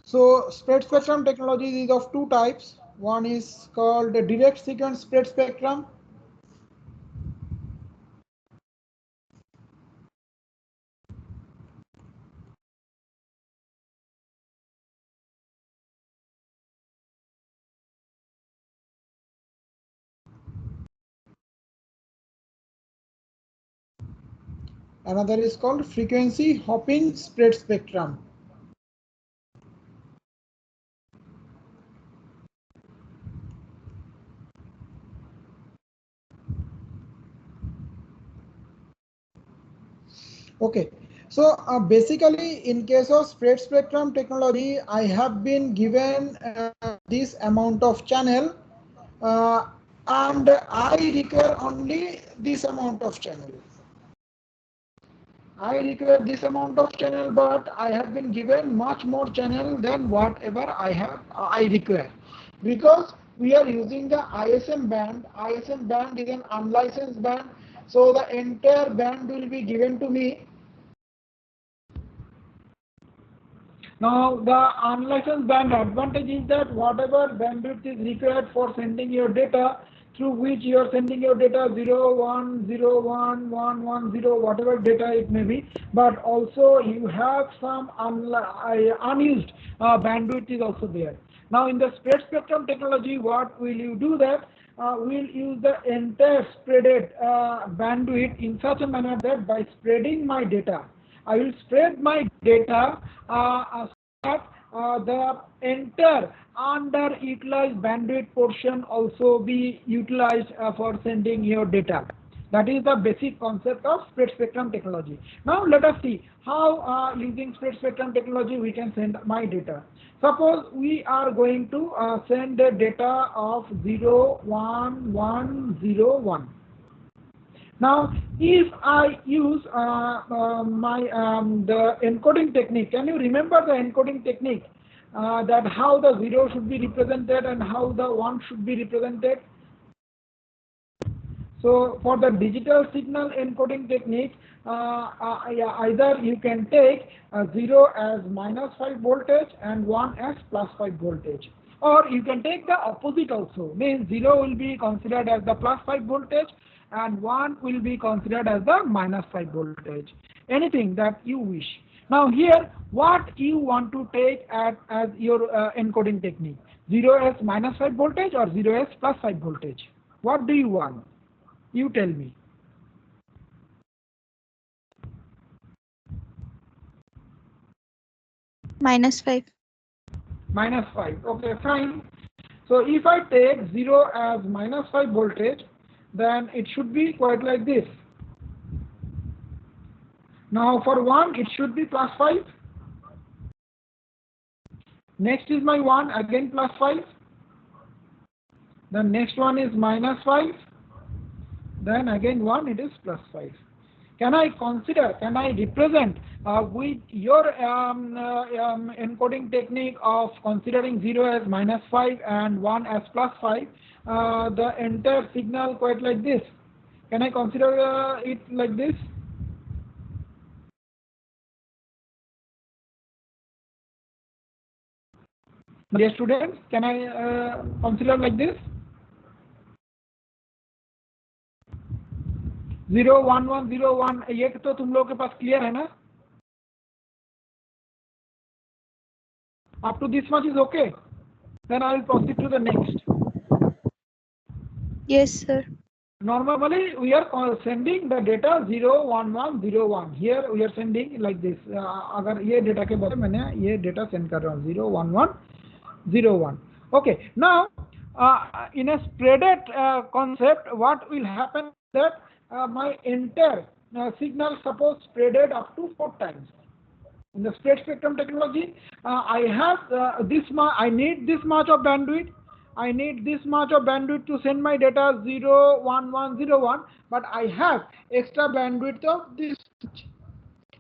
So spread spectrum technology is of two types. One is called the direct sequence spread spectrum. Another is called frequency hopping spread spectrum. Okay, so basically in case of spread spectrum technology, I have been given this amount of channel uh, and I require only this amount of channel. I require this amount of channel, but I have been given much more channel than whatever I require, because we are using the ISM band. ISM band is an unlicensed band, so the entire band will be given to me. Now, the unlicensed band advantage is that whatever bandwidth is required for sending your data, through which you are sending your data 0, 1, 0, 1, 1, 1, 0, whatever data it may be, but also you have some unused bandwidth is also there. Now, in the spread spectrum technology, what will you do that? We'll use the entire spreaded bandwidth in such a manner that by spreading my data, I will spread my data so that the entire underutilized bandwidth portion also be utilized for sending your data. That is the basic concept of spread spectrum technology. Now let us see how using spread spectrum technology we can send my data. Suppose we are going to send the data of 0, 1, 1, 0, 1. Now, if I use the encoding technique, can you remember the encoding technique? That how the 0 should be represented and how the 1 should be represented. So, for the digital signal encoding technique, either you can take 0 as -5 voltage and 1 as +5 voltage. Or you can take the opposite also, means 0 will be considered as the +5 voltage and 1 will be considered as the -5 voltage. Anything that you wish. Now here, what you want to take as your encoding technique? 0 as -5 voltage or 0 as +5 voltage? What do you want? You tell me. -5. -5. Okay, fine. So if I take 0 as -5 voltage, then it should be quite like this. Now for 1, it should be +5. Next is my 1, again +5. Then next one is -5. Then again 1, it is +5. Can I consider, can I represent with your encoding technique of considering 0 as -5 and 1 as +5, the entire signal quite like this? Can I consider it like this? Dear students, can I consider like this? 0, 1, 1, 0, 1, ये तो तुम लोगों के पास clear है ना? Up to this much is okay? Then I will proceed to the next. Yes, sir. Normally we are sending the data 0, 1, 1, 0, 1. Here we are sending like this. अगर ये data के बदले मैंने ये data send कर रहा हूँ 0, 1, 1, 0, 1. Okay. Now in a spreaded concept, what will happen that my entire signal suppose spreaded up to 4 times. In the spread spectrum technology, I have I need this much of bandwidth. I need this much of bandwidth to send my data 0, 1, 1, 0, 1, but I have extra bandwidth of this much.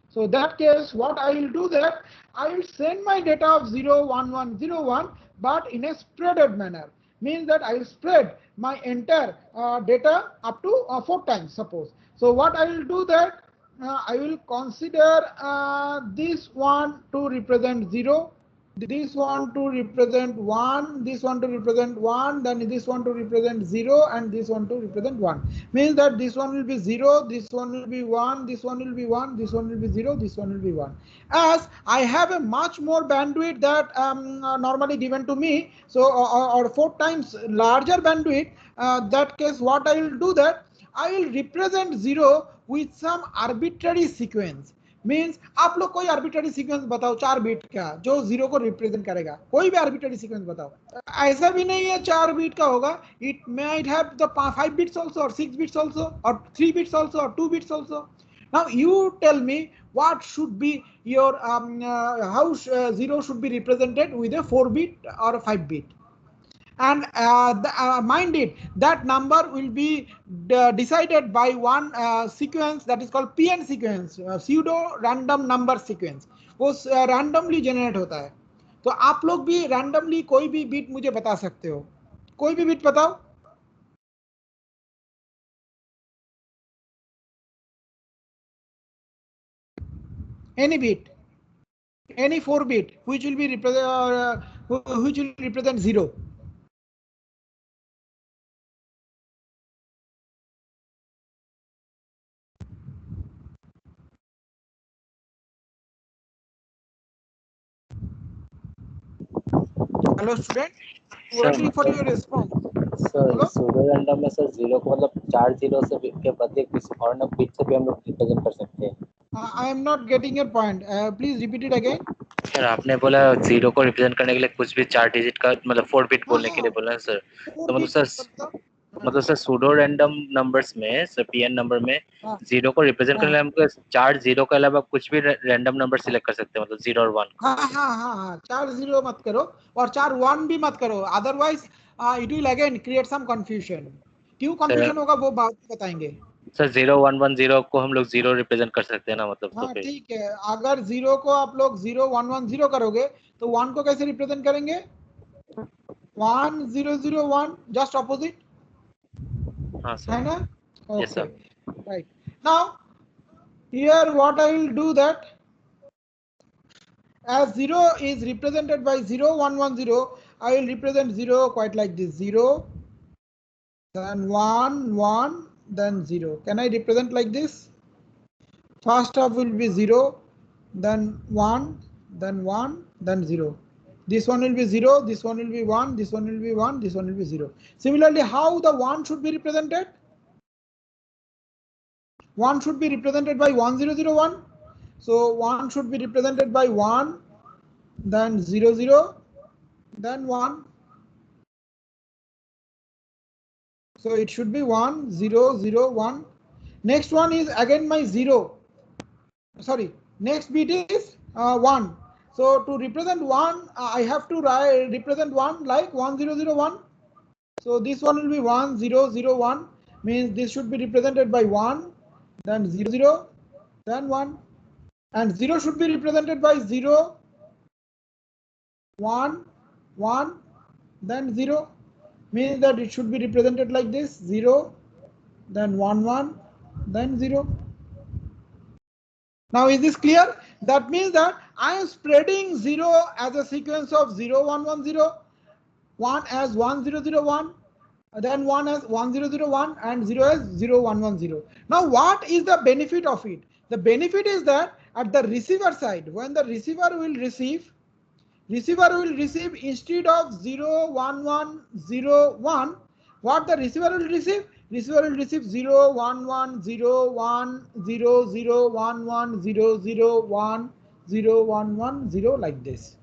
So that case, what I will do that, I will send my data of 0, 1, 1, 0, 1, but in a spreaded manner. Means that I will spread my entire data up to 4 times, suppose. So what I will do that, I will consider this one to represent 0, this one to represent 1, this one to represent 1, then this one to represent 0, and this one to represent 1. Means that this one will be 0, this one will be 1, this one will be 1, this one will be 0, this one will be 1. As I have a much more bandwidth that normally given to me, so or 4 times larger bandwidth, that case what I will do that I will represent 0 with some arbitrary sequence. Means आप लोग कोई arbitrary sequence बताओ 4 bit का जो 0 को represent करेगा, कोई भी आर्बिट्ररी सीक्वेंस बताओ. ऐसा भी नहीं है 4 बिट का होगा, it might have the 5 bits also और 6 बिट्स आल्सो और 3 बिट्स आल्सो और 2 bits also. Now you tell me what should be your how 0 should be represented with a 4 bit or a 5 bit. And mind it, that number will be decided by one sequence that is called PN sequence, pseudo random number sequence. वो randomly generate होता है. तो आप लोग भी randomly कोई भी bit मुझे बता सकते हो. कोई भी bit बताओ. Any bit, any 4 bit which will be which will represent 0. Hello student, waiting for your response. Sir pseudo random में सर 0 को मतलब 4 0 से के प्रत्येक किसी और ना बिट से भी हम लोग रिप्रेजेंट कर सकते हैं. I am not getting your point. Please repeat it again. Sir आपने बोला 0 को रिप्रेजेंट करने के लिए कुछ भी 4 डिजिट का मतलब 4 बिट बोलने के लिए बोला है सर. तो मतलब सर सूडो रैंडम नंबर्स में सर पीएन नंबर में 0 को रिप्रेजेंट करने के लिए हमको 4 0 के अलावा कुछ भी रैंडम नंबर सिलेक्ट कर सकते हैं, मतलब 0 और 1. हाँ 4 0 मत करो और 4 1 भी मत करो, otherwise it will again create some confusion. क्यों कंफ्यूजन होगा वो बात बताएंगे. सर 0 1 1 0 को हम लोग 0 रिप्रेजेंट कर सकते हैं ना, मतलब. हाँ ठीक है, अगर 0 को आप लोग 0 1 1 0 करोगे तो 1 को कैसे रिप्रेजेंट करेंगे. 1 0 0 1 जस्ट ऑपोजिट. हाँ सर. है ना. Yes sir. Right. Now here what I will do that as 0 is represented by 0 1 1 0, I will represent 0 quite like this: 0, then 1 1, then 0. Can I represent like this? First half will be 0, then 1, then 1, then 0. This one will be 0, this one will be 1, this one will be 1, this one will be 0. Similarly, how the 1 should be represented? 1 should be represented by 1 0 0 1. So 1 should be represented by 1, then 0 0, then 1. So it should be 1 0 0 1. Next one is again my 0. Sorry, next bit is 1. So to represent 1, I have to represent 1 like 1 0 0 1. So this one will be 1 0 0 1. Means this should be represented by 1, then 0 0, then 1. And 0 should be represented by 0, 1, 1, then 0. Means that it should be represented like this: 0, then 1 1, then 0. Now is this clear? That means that I am spreading 0 as a sequence of 0 1 1 0, 1 as 1 0 0 1, then 1 as 1 0 0 1, and 0 as 0 1 1 0. Now what is the benefit of it? The benefit is that at the receiver side, when the receiver will receive instead of 0 1 1 0 1, what the receiver will receive? Receiver will receive 0 1 1 0 1 0 0 1 1 0 0 1 0 1 1 0 like this.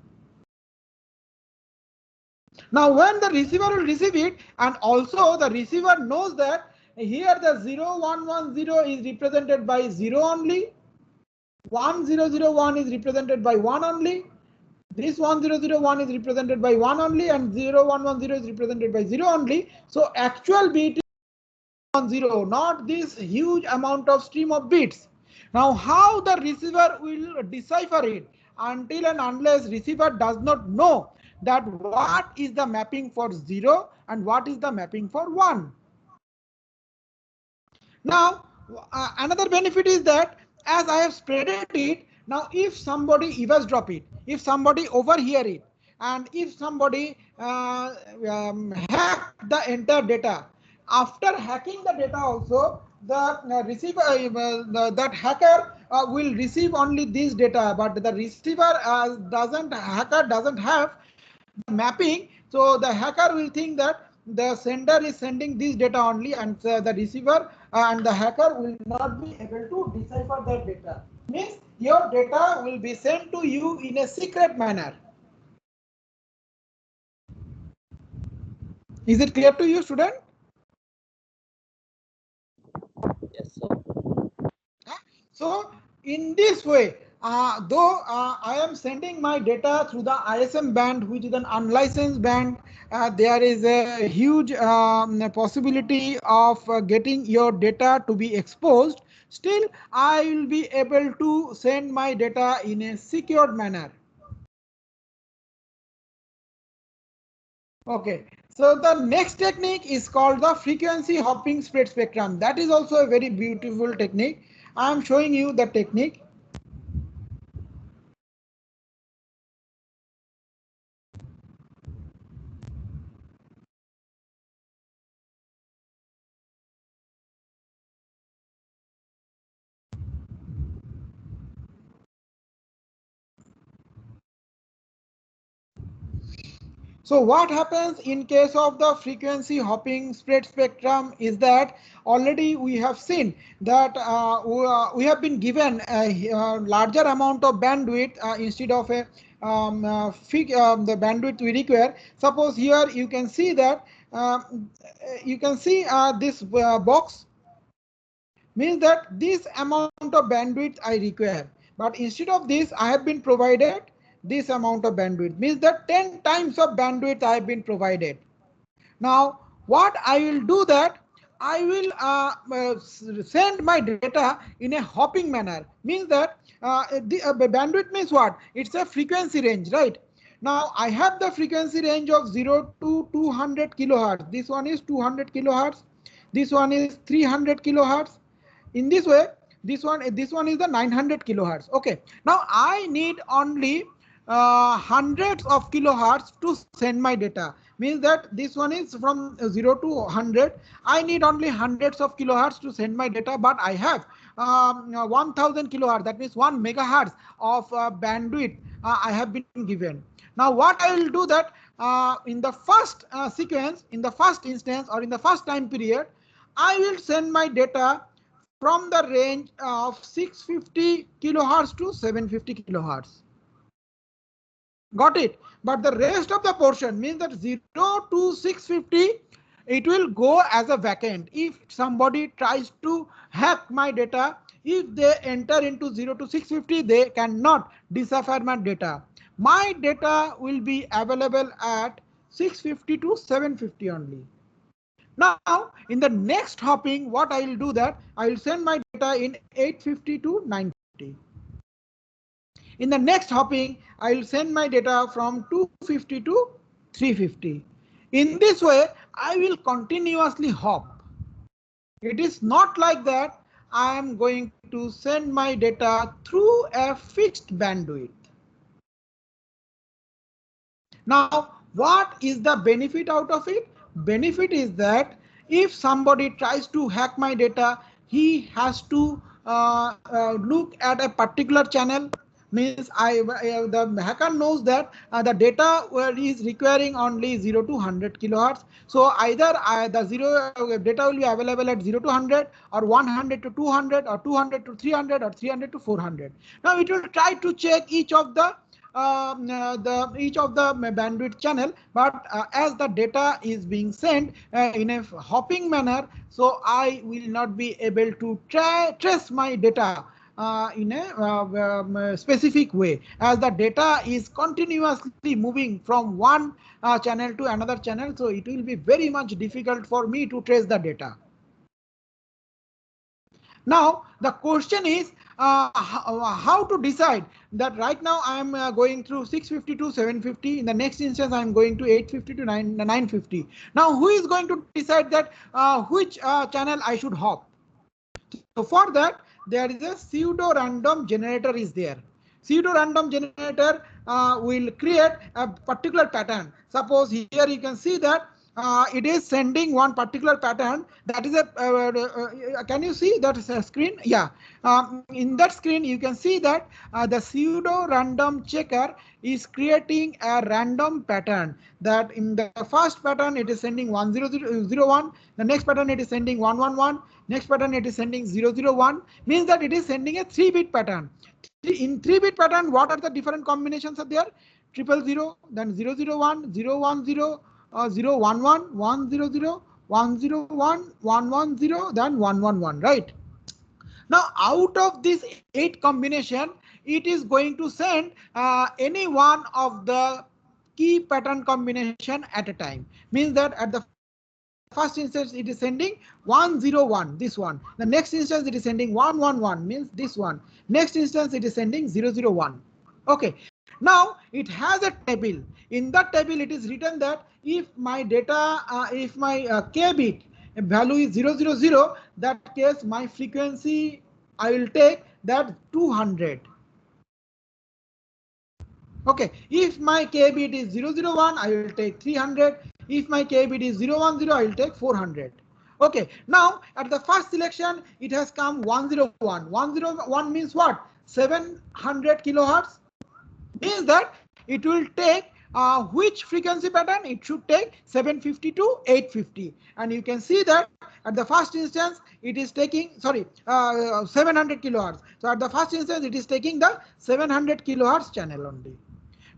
Now when the receiver will receive it, and also the receiver knows that here the 0 1 1 0 is represented by 0 only, 1 0 0 1 is represented by 1 only, this 1 0 0 1 is represented by 1 only, and 0 1 1 0 is represented by 0 only. So actual bit is 1 0, not this huge amount of stream of bits. Now how the receiver will decipher it? Until and unless receiver does not know that what is the mapping for 0 and what is the mapping for 1. Now another benefit is that as I have spreaded it, now if somebody eavesdrop it, if somebody overhear it, and if somebody hack the entire data, after hacking the data also, the receiver that hacker will receive only this data, but the receiver doesn't have the mapping. So the hacker will think that the sender is sending this data only, and the receiver and the hacker will not be able to decipher that data. Means your data will be sent to you in a secret manner. Is it clear to you, student? Yes, sir. So in this way, though I am sending my data through the ISM band, which is an unlicensed band, there is a huge possibility of getting your data to be exposed. Still, I will be able to send my data in a secured manner. Okay, so the next technique is called the frequency hopping spread spectrum. That is also a very beautiful technique. I am showing you the technique. So what happens in case of the frequency hopping spread spectrum is that already we have seen that we have been given a larger amount of bandwidth instead of a the bandwidth we require. Suppose here you can see that this box means that this amount of bandwidth I require, but instead of this I have been provided this amount of bandwidth, means that 10 times of bandwidth I have been provided. Now what I will do that I will send my data in a hopping manner, means that the bandwidth means what, it's a frequency range, right? Now I have the frequency range of 0 to 200 kilohertz. This one is 200 kilohertz, this one is 300 kilohertz. In this way, this one is the 900 kilohertz. Okay, now I need only hundreds of kilohertz to send my data, means that this one is from 0 to 100. I need only hundreds of kilohertz to send my data, but I have 1000 kilohertz, that means 1 megahertz of bandwidth I have been given. Now what I will do that in the first sequence, in the first instance, or in the first time period, I will send my data from the range of 650 kilohertz to 750 kilohertz. Got it? But the rest of the portion, means that 0 to 650, it will go as a vacant. If somebody tries to hack my data, if they enter into 0 to 650, they cannot decipher my data. My data will be available at 650 to 750 only. Now, in the next hopping, what I will do that I will send my data in 850 to 950. In the next hopping, I will send my data from 250 to 350. In this way, I will continuously hop. It is not like that I am going to send my data through a fixed bandwidth. Now, what is the benefit out of it? Benefit is that if somebody tries to hack my data, he has to look at a particular channel. Means the hacker knows that the data is requiring only 0 to 100 kilohertz. So either the data will be available at 0 to 100, or 100 to 200, or 200 to 300, or 300 to 400. Now it will try to check each of the bandwidth channel, but as the data is being sent in a hopping manner, so I will not be able to trace my data in a specific way, as the data is continuously moving from one channel to another channel, so it will be very much difficult for me to trace the data. Now the question is how to decide that right now I am going through 650 to 750. In the next instance, I am going to 850 to 950. Now who is going to decide that which channel I should hop? So for that, there is a pseudo random generator is there. Pseudo random generator will create a particular pattern. Suppose here you can see that it is sending one particular pattern. That is a can you see that screen? Yeah, in that screen you can see that the pseudo random checker is creating a random pattern. That in the first pattern it is sending 10001, the next pattern it is sending 111, next pattern it is sending 001, means that it is sending a 3-bit pattern. In 3-bit pattern, what are the different combinations are there? 000, then 001, 010, 011, 100, 101, 110, then 111, right? Now, out of this 8 combination, it is going to send any one of the key pattern combination at a time. Means that at the first instance it is sending 101, this one. The next instance it is sending 111, means this one. Next instance it is sending 001. Okay. Now it has a table. In that table it is written that if my data, if my k bit value is 000, that case my frequency I will take that 200. Okay, if my k bit is 001, I will take 300. If my k bit is 010, I will take 400. Okay, now at the first selection, it has come 101. 101 means what? 700 kilohertz. Means that it will take which frequency pattern? It should take 750 to 850. And you can see that at the first instance, it is taking, sorry, 700 kilohertz. So at the first instance, it is taking the 700 kilohertz channel only.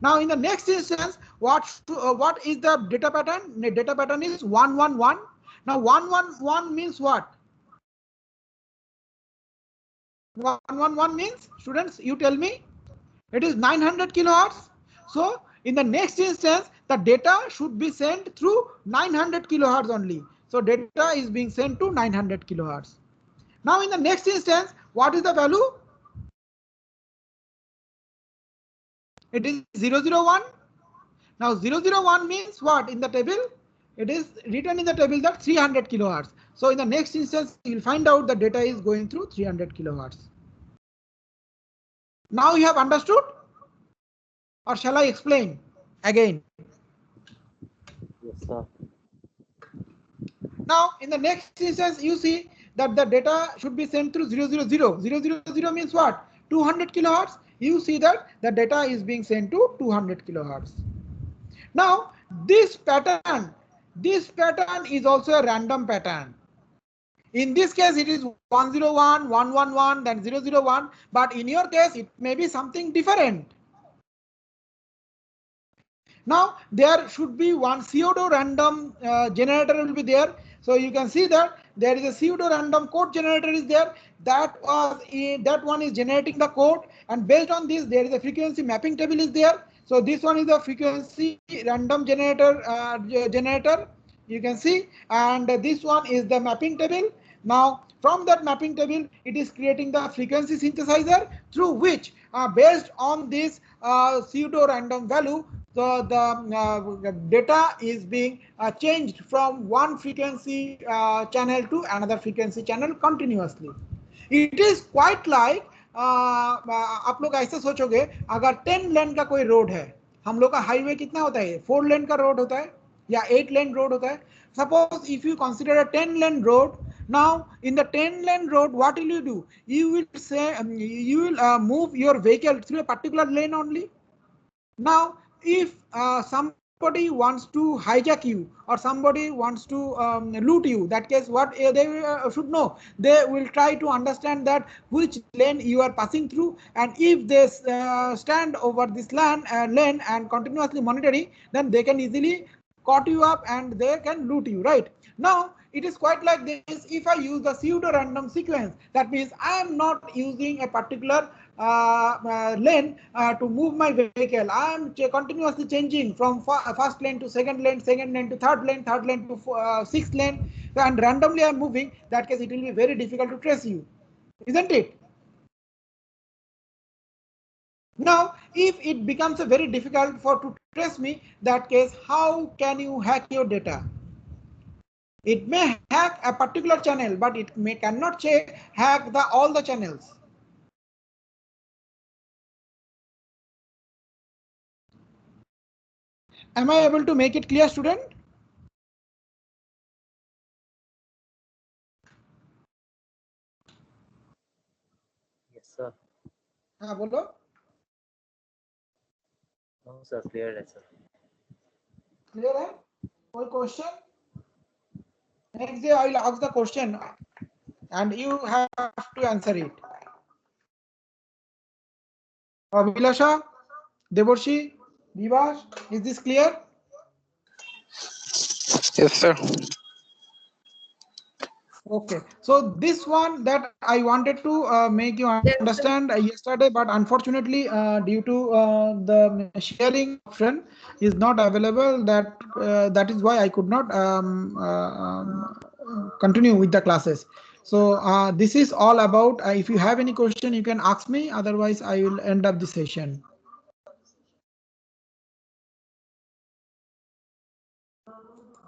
Now in the next instance, what is the data pattern? The data pattern is 111. Now 111 means what? 111 means, students, you tell me. It is 900 kilohertz. So in the next instance, the data should be sent through 900 kilohertz only. So data is being sent to 900 kilohertz. Now in the next instance, what is the value? It is 001. Now 001 means what in the table? It is written in the table that 300 kilohertz. So in the next instance, you will find out the data is going through 300 kilohertz. Now you have understood? Or shall I explain again? Yes, sir. Now in the next instance, you see that the data should be sent through 000. 000 means what? 200 kilohertz. You see that the data is being sent to 200 kilohertz. Now this pattern is also a random pattern. In this case, it is 101, 111, then 001. But in your case, it may be something different. Now there should be one pseudo random generator will be there. So you can see that there is a pseudo random code generator is there. That one is generating the code, and based on this there is a frequency mapping table is there. So this one is the frequency random generator. You can see, and this one is the mapping table. Now from that mapping table, it is creating the frequency synthesizer through which, based on this pseudo random value, so the data is being changed from one frequency channel to another frequency channel continuously. It is quite like आप लोग ऐसे सोचोगे, अगर 10 लेन का कोई road है, हम लोग का हाईवे कितना होता है? 4 लेन का रोड होता है या 8 लेन रोड होता है. Suppose if you consider a 10 lane road, now in the 10 lane road, what will you do? You will say you will move your vehicle through a particular lane only. Now, if somebody wants to hijack you or somebody wants to loot you, that case what they should know, they will try to understand that which lane you are passing through, and if they stand over this lane and continuously monitoring, then they can easily caught you up and they can loot you, right? Now it is quite like this. If I use the pseudo random sequence, that means I am not using a particular lane to move my vehicle. I am continuously changing from first lane to second lane to third lane to sixth lane, and randomly I am moving. That case, it will be very difficult to trace you, isn't it? Now, if it becomes a very difficult for to trace me, that case, how can you hack your data? It may hack a particular channel, but it cannot hack all the channels. Am I able to make it clear, student? Yes, sir. हाँ बोलो. No, sir. Clear है, sir. Clear है? कोई question? Next day I will ask the question and you have to answer it. Abhilasha, Devorshi, Vivash, is this clear? Yes, sir. Okay, so this one that I wanted to make you understand yesterday, but unfortunately, due to the sharing option is not available, that is why I could not continue with the classes. So this is all about. If you have any question, you can ask me. Otherwise, I will end up the session.